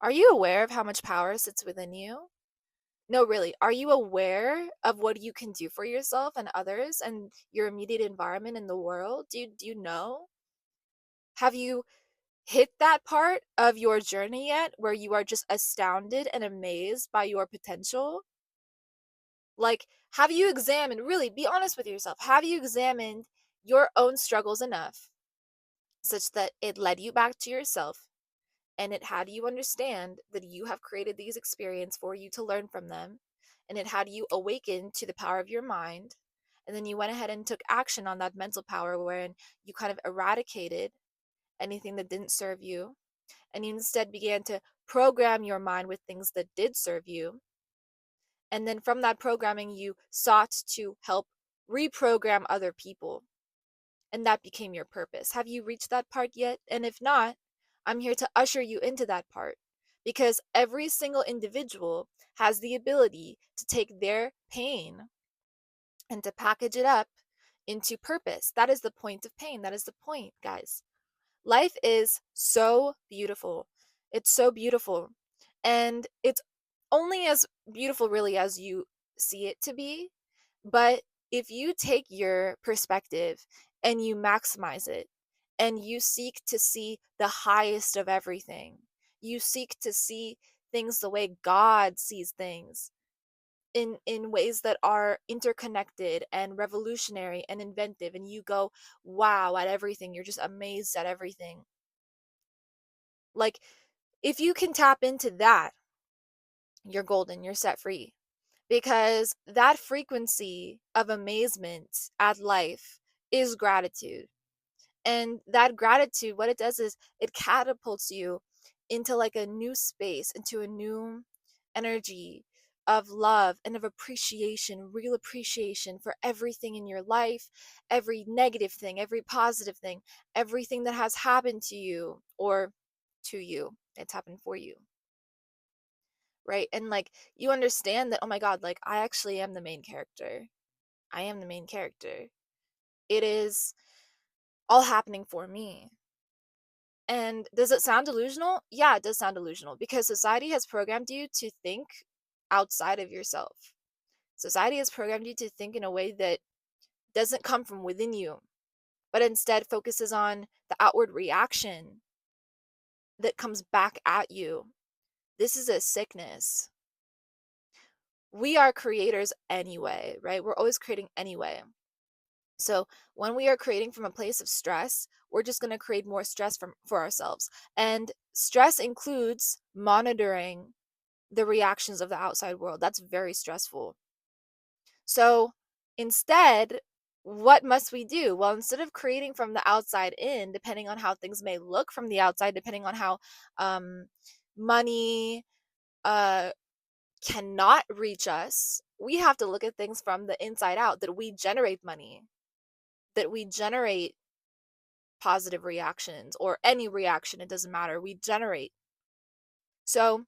Are you aware of how much power sits within you? No, really. Are you aware of what you can do for yourself and others and your immediate environment in the world? Do you know? Have you hit that part of your journey yet where you are just astounded and amazed by your potential? Like, have you examined, really be honest with yourself, have you examined your own struggles enough such that it led you back to yourself and it had you understand that you have created these experiences for you to learn from them, and it had you awaken to the power of your mind, and then you went ahead and took action on that mental power wherein you kind of eradicated anything that didn't serve you, and you instead began to program your mind with things that did serve you, and then from that programming you sought to help reprogram other people, and that became your purpose. Have you reached that part yet? And if not, I'm here to usher you into that part, because every single individual has the ability to take their pain and to package it up into purpose. That is the point of pain. That is the point, guys. Life is so beautiful. It's so beautiful. And it's only as beautiful, really, as you see it to be. But if you take your perspective and you maximize it and you seek to see the highest of everything, you seek to see things the way God sees things, in ways that are interconnected and revolutionary and inventive, and you go wow at everything, you're just amazed at everything. Like, if you can tap into that, you're golden, you're set free, because that frequency of amazement at life is gratitude. And that gratitude, what it does is it catapults you into like a new space, into a new energy of love and of appreciation, real appreciation for everything in your life, every negative thing, every positive thing, everything that has happened to you or to you. It's happened for you, right? And like you understand that, oh my God, like I actually am the main character. I am the main character. It is all happening for me. And does it sound delusional? Yeah, it does sound delusional because society has programmed you to think outside of yourself. Society has programmed you to think in a way that doesn't come from within you, but instead focuses on the outward reaction that comes back at you. This is a sickness. We are creators anyway, right? We're always creating anyway. So when we are creating from a place of stress, we're just going to create more stress for ourselves. And stress includes monitoring the reactions of the outside world. That's very stressful. So instead, what must we do? Well, instead of creating from the outside in, depending on how things may look from the outside, depending on how um, money uh, cannot reach us, we have to look at things from the inside out, that we generate money, that we generate positive reactions or any reaction, it doesn't matter. We generate. So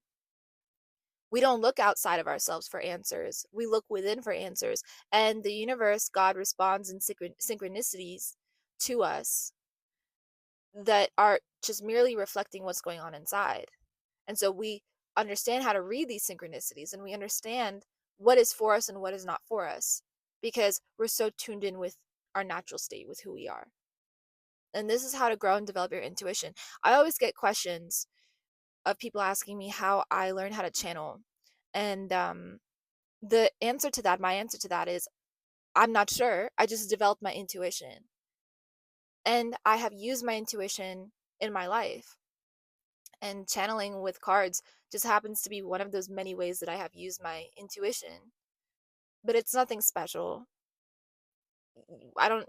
we don't look outside of ourselves for answers. We look within for answers. And the universe, God, responds in synchronicities to us that are just merely reflecting what's going on inside. And so we understand how to read these synchronicities, and we understand what is for us and what is not for us, because we're so tuned in with our natural state, with who we are. And this is how to grow and develop your intuition. I always get questions of people asking me how I learned how to channel. And the answer to that, my answer to that is I'm not sure. I just developed my intuition. And I have used my intuition in my life. And channeling with cards just happens to be one of those many ways that I have used my intuition. But it's nothing special. I don't,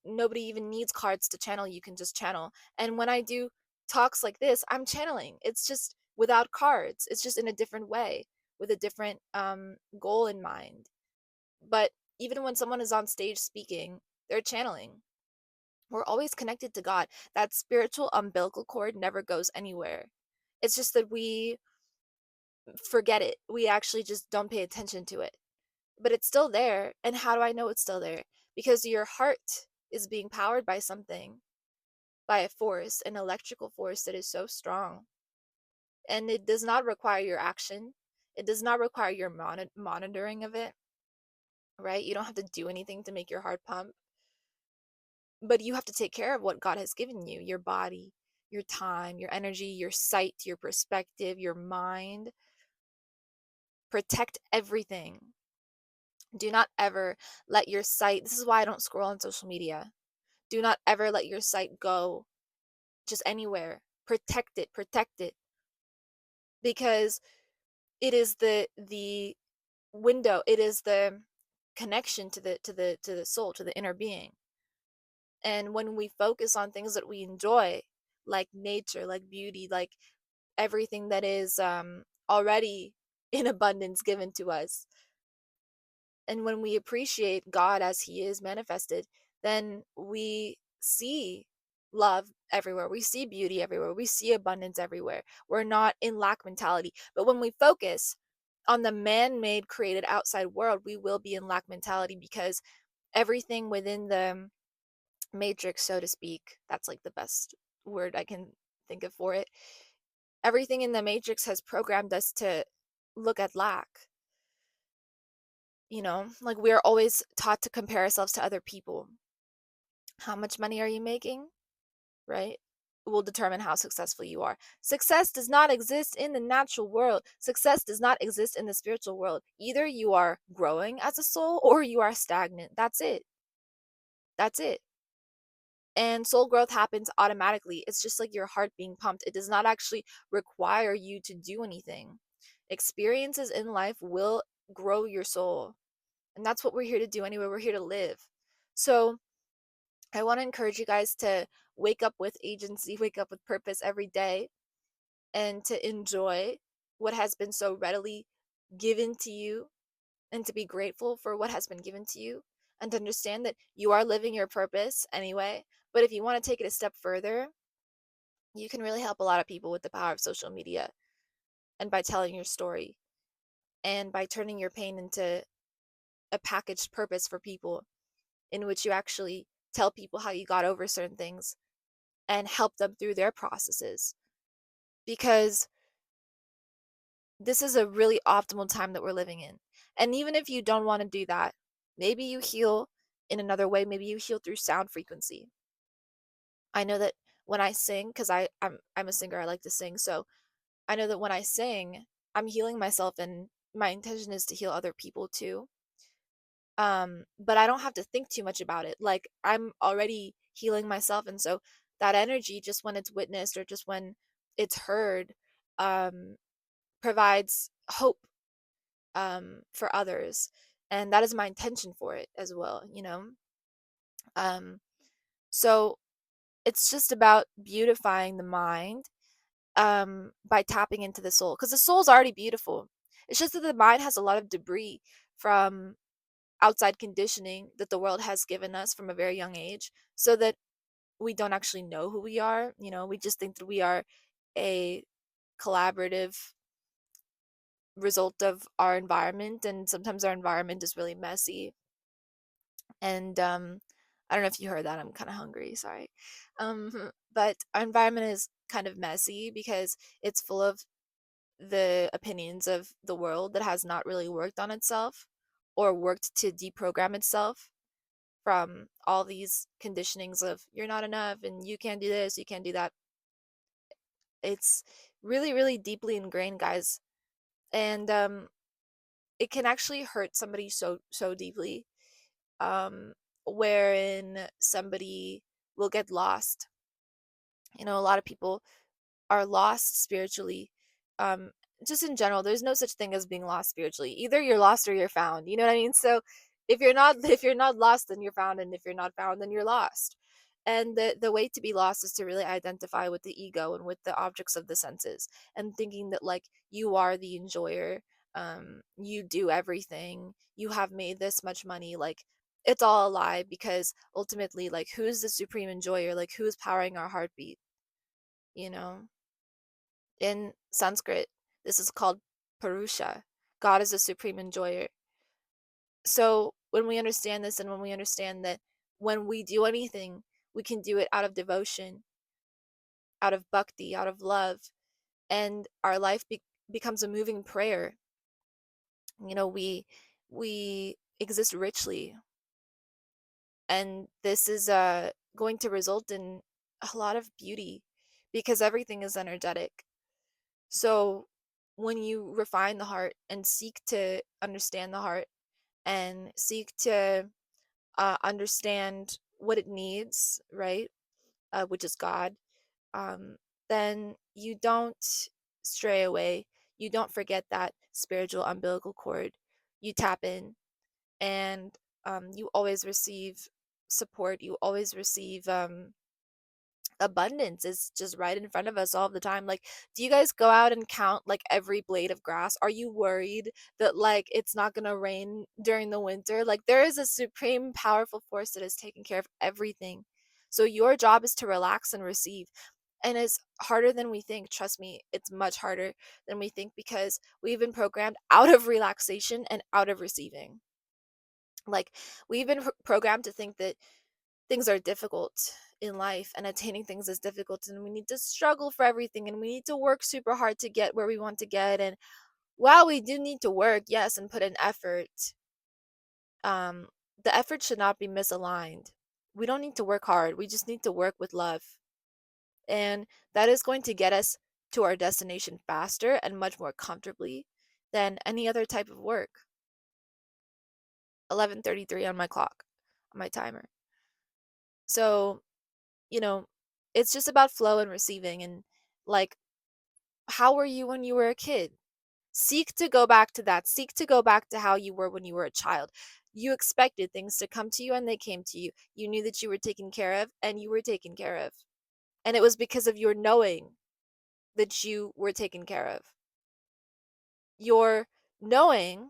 nobody even needs cards to channel. You can just channel. And when I do talks like this, I'm channeling. It's just without cards. It's just in a different way with a different goal in mind. But even when someone is on stage speaking, they're channeling. We're always connected to God. That spiritual umbilical cord never goes anywhere. It's just that we forget it. We actually just don't pay attention to it. But it's still there. And how do I know it's still there? Because your heart is being powered by something, by a force, an electrical force that is so strong. and it does not require your action. It does not require your monitoring of it, right? You don't have to do anything to make your heart pump, but you have to take care of what God has given you, your body, your time, your energy, your sight, your perspective, your mind. Protect everything. Do not ever let your sight, this is why I don't scroll on social media. Do not ever let your sight go just anywhere. Protect it, because it is the window, it is the connection to the soul, to the inner being. And when we focus on things that we enjoy, like nature, like beauty, like everything that is already in abundance given to us, and when we appreciate God as he is manifested, then we see love everywhere. We see beauty everywhere. We see abundance everywhere. We're not in lack mentality. But when we focus on the man-made created outside world, we will be in lack mentality, because everything within the matrix, so to speak, that's like the best word I can think of for it. Everything in the matrix has programmed us to look at lack. Like, we are always taught to compare ourselves to other people. How much money are you making? Right? Will determine how successful you are. Success does not exist in the natural world. Success does not exist in the spiritual world. Either you are growing as a soul or you are stagnant. That's it. That's it. And soul growth happens automatically. It's just like your heart being pumped. It does not actually require you to do anything. Experiences in life will grow your soul. And that's what we're here to do anyway. We're here to live. So I want to encourage you guys to wake up with agency, wake up with purpose every day, and to enjoy what has been so readily given to you, and to be grateful for what has been given to you, and to understand that you are living your purpose anyway. But if you want to take it a step further, you can really help a lot of people with the power of social media, and by telling your story, and by turning your pain into a packaged purpose for people, in which you actually tell people how you got over certain things and help them through their processes. Because this is a really optimal time that we're living in. And even if you don't want to do that, maybe you heal in another way. Maybe you heal through sound frequency. I know that when I sing, because I'm a singer, I like to sing. So I know that when I sing, I'm healing myself, and my intention is to heal other people too. But I don't have to think too much about it. Like, I'm already healing myself, and so that energy, just when it's witnessed or just when it's heard, um, provides hope for others, and that is my intention for it as well. Um, so it's just about beautifying the mind by tapping into the soul, because the soul's already beautiful. It's just that the mind has a lot of debris from outside conditioning that the world has given us from a very young age, so that we don't actually know who we are. We just think that we are a collaborative result of our environment, and sometimes our environment is really messy. And I don't know if you heard that. I'm kind of hungry, sorry. But our environment is kind of messy because it's full of the opinions of the world that has not really worked on itself, or worked to deprogram itself from all these conditionings of you're not enough and you can't do this, you can't do that. It's really, really deeply ingrained, guys. And it can actually hurt somebody so deeply, um, wherein somebody will get lost. A lot of people are lost spiritually. Um, just in general, there's no such thing as being lost spiritually. Either you're lost or you're found. You know what I mean? So if you're not if you're not lost, then you're found, and if you're not found, then you're lost. And the way to be lost is to really identify with the ego and with the objects of the senses, and thinking that, like, you are the enjoyer. You do everything. You have made this much money. Like, it's all a lie, because ultimately, like, who's the supreme enjoyer? Like, who's powering our heartbeat? You know? In Sanskrit, this is called Purusha. God is the supreme enjoyer. So when we understand this, and when we understand that when we do anything, we can do it out of devotion, out of bhakti, out of love, and our life becomes a moving prayer. You know, we exist richly, and this is going to result in a lot of beauty because everything is energetic. So when you refine the heart and seek to understand the heart and seek to understand what it needs, right, which is God, um, then you don't stray away. You don't forget that spiritual umbilical cord. You tap in, and you always receive support. You always receive abundance is just right in front of us all the time. Like, do you guys go out and count like every blade of grass? Are you worried that like it's not going to rain during the winter? Like, there is a supreme powerful force that is taking care of everything. So your job is to relax and receive. And it's harder than we think. Trust me, it's much harder than we think because we've been programmed out of relaxation and out of receiving. Like, we've been programmed to think that things are difficult in life and attaining things is difficult, and we need to struggle for everything, and we need to work super hard to get where we want to get. And while we do need to work, yes, and put in effort, um the effort should not be misaligned. We don't need to work hard, we just need to work with love, and that is going to get us to our destination faster and much more comfortably than any other type of work. 11:33 on my clock, on my timer. So, you know, it's just about flow and receiving. And like, how were you when you were a kid? Seek to go back to that. Seek to go back to how you were when you were a child. You expected things to come to you and they came to you. You knew that you were taken care of and you were taken care of. And it was because of your knowing that you were taken care of. Your knowing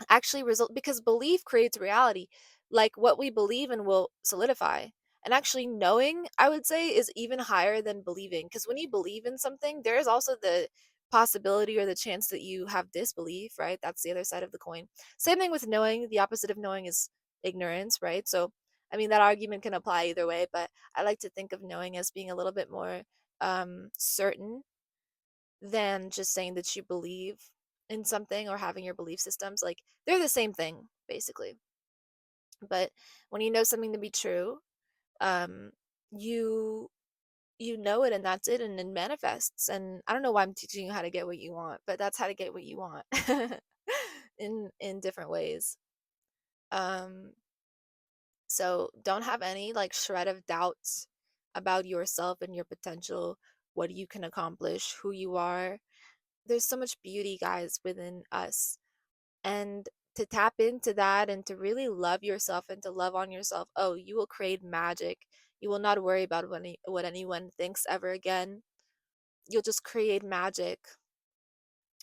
actually result because belief creates reality. Like, what we believe in will solidify. And actually knowing, I would say, is even higher than believing, because when you believe in something, there is also the possibility or the chance that you have disbelief, right? That's the other side of the coin. Same thing with knowing. The opposite of knowing is ignorance, right? So I mean, that argument can apply either way, but I like to think of knowing as being a little bit more certain than just saying that you believe in something or having your belief systems. Like, they're the same thing basically. But when you know something to be true, um you you know it, and that's it, and it manifests. And I don't know why I'm teaching you how to get what you want, but that's how to get what you want in different ways. um so don't have any like shred of doubts about yourself and your potential, what you can accomplish, who you are. There's so much beauty, guys, within us. And to tap into that and to really love yourself and to love on yourself, oh, you will create magic. You will not worry about what anyone thinks ever again. You'll just create magic.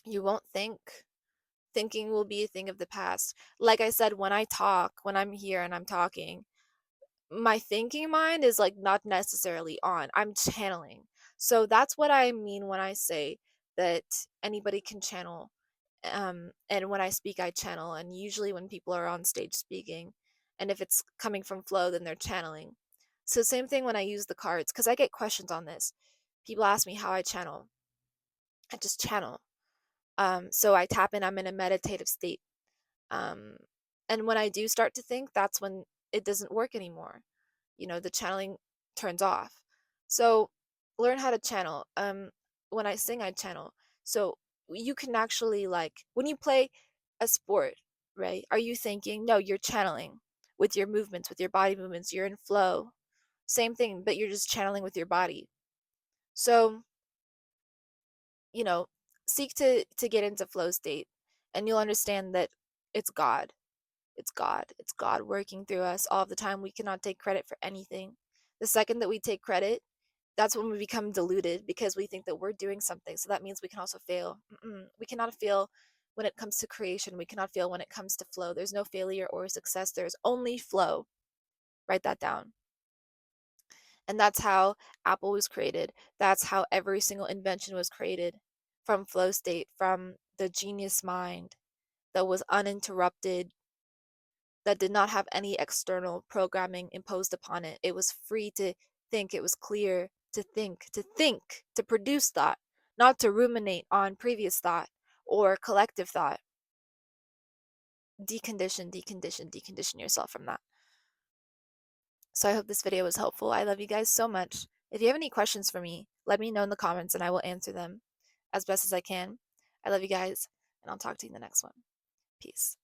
You won't think. Thinking will be a thing of the past. Like I said, when I talk, when I'm here and I'm talking, my thinking mind is like not necessarily on. I'm channeling. So that's what I mean when I say that anybody can channel. And when I speak, I channel. And usually when people are on stage speaking, and if it's coming from flow, then they're channeling. So same thing when I use the cards, because I get questions on this. People ask me how I channel. I just channel. So I tap in. I'm in a meditative state. Um, and when I do start to think, that's when it doesn't work anymore. The channeling turns off. So learn how to channel. When I sing, I channel. So you can actually, like, when you play a sport, right? Are you thinking? No, you're channeling with your movements, with your body movements. You're in flow. Same thing, but you're just channeling with your body. So, you know, seek to get into flow state, and you'll understand that it's God. It's God. It's God working through us all the time. We cannot take credit for anything. The second that we take credit, that's when we become deluded because we think that we're doing something. So that means we can also fail. We cannot fail when it comes to creation. We cannot fail when it comes to flow. There's no failure or success. There's only flow. Write that down. And that's how Apple was created. That's how every single invention was created, from flow state, from the genius mind that was uninterrupted, that did not have any external programming imposed upon it. It was free to think. It was clear to think, to produce thought, not to ruminate on previous thought or collective thought. Decondition, decondition, decondition yourself from that. So I hope this video was helpful. I love you guys so much. If you have any questions for me, let me know in the comments and I will answer them as best as I can. I love you guys, and I'll talk to you in the next one. Peace.